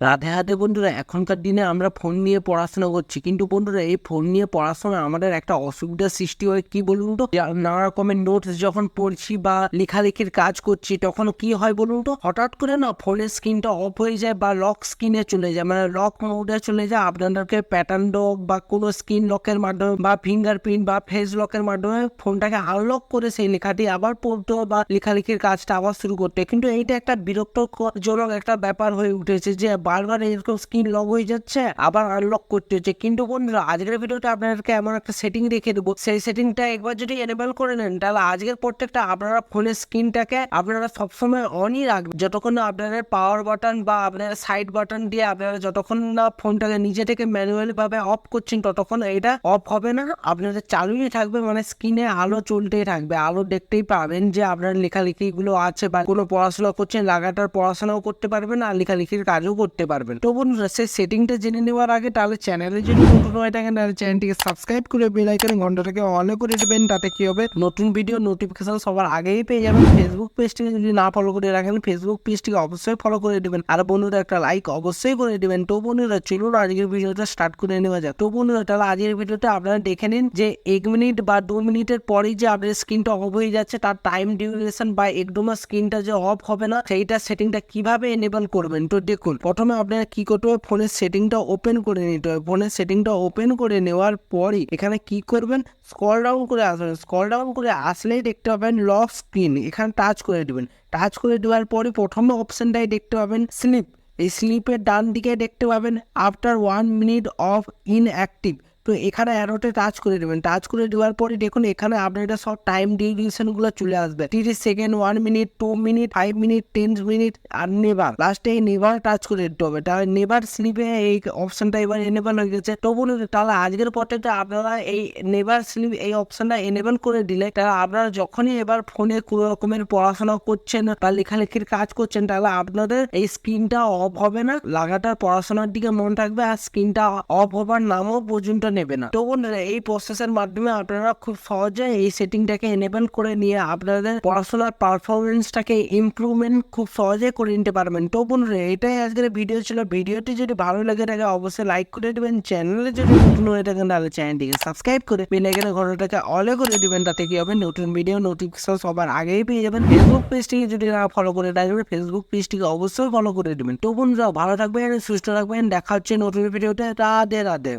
রাধে রাধে বন্ধুরা, এখনকার দিনে আমরা ফোন নিয়ে পড়াশোনা করছি, কিন্তু বন্ধুরা এই ফোন নিয়ে পড়াশোনা আমাদের একটা অসুবিধার সৃষ্টি হয়। কি বলুন তো, নানা রকমের নোটস যখন পড়ছি বা লেখালেখির কাজ করছি, তখন কি হয় বলুন তো, হঠাৎ করে না ফোনের স্ক্রিনটা অফ হয়ে যায় বা লক স্ক্রিনে চলে যায়, মানে লক মোডে চলে যায়। আপনাদেরকে প্যাটার্ন লক বা কোনো স্ক্রিন লকের মাধ্যমে বা ফিঙ্গারপ্রিন্ট বা ফেস লকের মাধ্যমে ফোনটাকে আনলক করে সেই লেখাটি আবার পড়তে বা লেখালেখির কাজটা আবার শুরু করতে। কিন্তু এইটা একটা বিরক্তজনক একটা ব্যাপার হয়ে উঠেছে যে বারবার এরকম স্ক্রিন লক হয়ে যাচ্ছে, আবার আনলক করতে হচ্ছে। কিন্তু বন্ধুরা আজকের ভিডিওতে আপনাদেরকে এমন একটা সেটিং রেখে দেবো, সেই সেটিংটা একবার যদি এনেবল করে নেন, তাহলে আজকের প্রত্যেকটা আপনারা ফোনের স্ক্রিনটাকে আপনারা সবসময় অনই রাখবেন, যতক্ষণ না আপনাদের পাওয়ার বাটন বা আপনার সাইড বাটন দিয়ে আপনারা যতক্ষণ না ফোনটাকে নিজে থেকে ম্যানুয়ালি ভাবে অফ করছেন, ততক্ষণ এটা অফ হবে না, আপনাদের চালুই থাকবে। মানে স্ক্রিনে আলো চলতেই থাকবে, আলো দেখতেই পাবেন যে আপনার লেখালেখি গুলো আছে বা কোনো পড়াশোনা করছেন, লাগাতার পড়াশোনাও করতে পারবেন আর লেখালেখির কাজও করতে পারবেন। তো বন্ধুরা সেই সেটিংটা জেনে নেওয়ার আগে তাহলে চ্যানেলে যদি নতুন হয়ে থাকেন তাহলে চ্যানেলটিকে সাবস্ক্রাইব করে বেল আইকনে ঘন্টাটাকে অন করে দেবেন। তাতে কি হবে, নতুন ভিডিও নোটিফিকেশন সবার আগেই পেয়ে যাবেন। ফেসবুক পেজটিকে যদি না ফলো করে রাখেন, ফেসবুক পেজটিকে অবশ্যই ফলো করে দেবেন, আর বন্ধুরা একটা লাইক অবশ্যই করে দেবেন। তো বন্ধুরা চলুন আজকের ভিডিওটা স্টার্ট করে নেওয়া যাক। তো বন্ধুরা তাহলে আজকের ভিডিওটা আপনারা দেখে নিন যে 1 মিনিট বা 2 মিনিটের পরেই যে আপনার স্ক্রিনটা অফ হয়ে যাচ্ছে, তার টাইম ডিউরেশন বা একদম স্ক্রিনটা যে অফ হবে না, সেইটা সেটিংটা কিভাবে এনেবল করবেন। তো দেখুন, প্রথমে আপনারা কি করতে হবে, ফোনের সেটিংটা ওপেন করে নিতে হবে। ফোনের সেটিংটা ওপেন করে নেওয়ার পরই এখানে কি করবেন, স্ক্রল ডাউন করে আসবেন। স্ক্রল ডাউন করে আসলেই দেখতে পাবেন লক স্ক্রিন, এখানে টাচ করে দেবেন। টাচ করে দেওয়ার পরে প্রথমে অপশনটাই দেখতে পাবেন স্লিপ। এই স্লিপের ডান দিকে দেখতে পাবেন আফটার 1 মিনিট অফ ইনঅ্যাক্টিভ। তো এখানে অ্যারোতে টাচ করে দেবেন। টাচ করে দেওয়ার পরে দেখুন এখানে আপনার সব টাইম ডিউরেশনগুলো চলে আসবে, 30 second, 1 minute, 2 minute, 5 minute, 10 minute আর নেভার। লাস্টে এই নেভার টাচ করে দিতে হবে। তাহলে নেভার স্লিপে এই অপশনটা এবার এনেবল হয়ে গেছে। তো বলুন তাহলে আজকের পথেটা আপনারা এই নেভার স্লিপ এই অপশনটা এনেবল করে দিলে, তাহলে আপনারা যখনই এবার ফোনে কোনো রকমের পড়াশোনা করছেন বা লেখালেখির কাজ করছেন, তাহলে আপনাদের এই স্ক্রিনটা অফ হবে না, লাগাতার পড়াশোনার দিকে মন থাকবে আর স্ক্রিনটা অফ হবার নামও পর্যন্ত নেবে না। তো বন্ধুরা এই প্রসেসের মাধ্যমে আপনারা খুব সহজে এই সেটিংটাকে এনেবল করে নিয়ে আপনাদের পড়াশোনার পারফরমেন্সটাকে ইমপ্রুভমেন্ট খুব সহজে করে নিতে পারবেন। তো বন্ধুরা এটাই আজকের ভিডিও ছিল। ভিডিওটি যদি ভালো লেগে থাকে অবশ্যই লাইক করে দেবেন। চ্যানেলে যদি নতুন হয়ে থাকেন তাহলে চ্যানেলটিকে সাবস্ক্রাইব করে বেল আইকনের ঘন্টাটাকে অলে করে দিবেন। তাতে কি হবে, নতুন ভিডিও নোটিফিকেশন সবার আগেই পেয়ে যাবেন। ফেসবুক পেজটিকে যদি না ফলো করে থাকবেন, ফেসবুক পেজটিকে অবশ্যই ফলো করে দেবেন। তো বন্ধুরা ভালো থাকবেন, সুস্থ থাকবেন, দেখা হচ্ছে নতুন ভিডিওতে। রাধে রাধে।